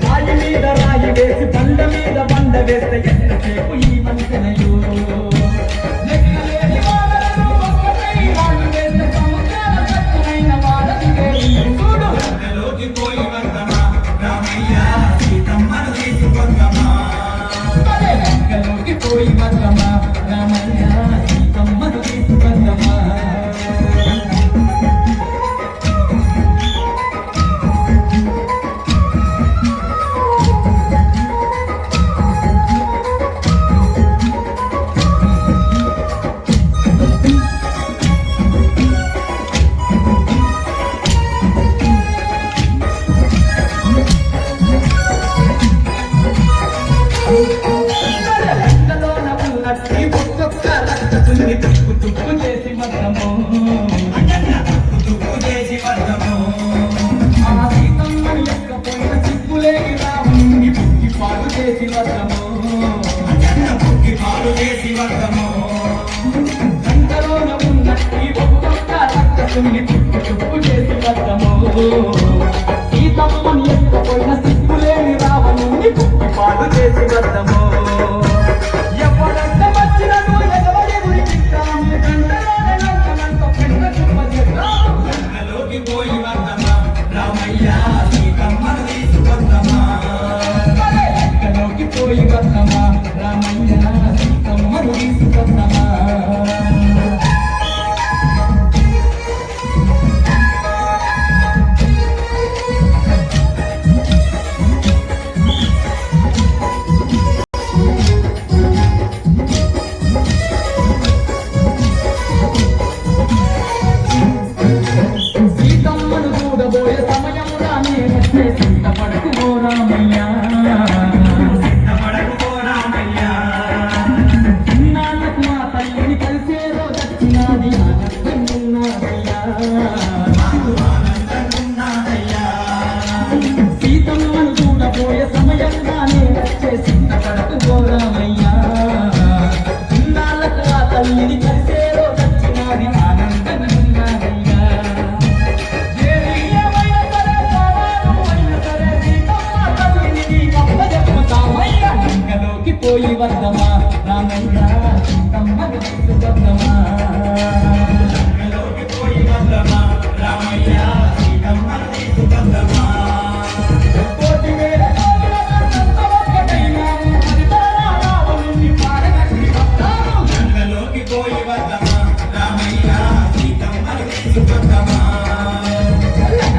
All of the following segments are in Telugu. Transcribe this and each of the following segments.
రాయి మీద రాయి వేసి బండ మీద బండ వేస్తే ఎంతసేపు ఈ వంతెనయో పోయి వర్గమా రామయ్య సీతమ్మను తీసుకొద్దమా సీతమ్మని ఎక్కపోయిన సిగ్గులేని రావణుని పాడు చేసి వద్దము ఎవరంటే వచ్చినను ఎగవడి గురించి గంటలోకి పోయి వద్దమా రామయ్య సీతమ్మను తీసుకొద్దమా గంటలోకి పోయి వద్దమా రామయ్య సీతమ్మను తీసుకొద్దమా సీతమ్మను చూడబోయే సమయంగానే వచ్చేసింద కడకు గోరామయ్యా ఇన్నాళ్ళకు ఆ తల్లిని కలిసే రోజు వచ్చినది ఆనందమయ్యా ఏమైనా సరే అయినా సరే సీతమ్మ తల్లిని గొప్ప చెప్పుతామయ్యా ఇంకలోకి పోయి వద్దమా రామయ్య సీతమ్మ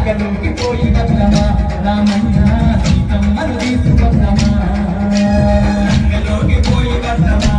లంకలోకి పోయి వద్దమా రామయ్య సీతమ్మను తీసుకొద్దమా లంకలోకి పోయి వద్దమా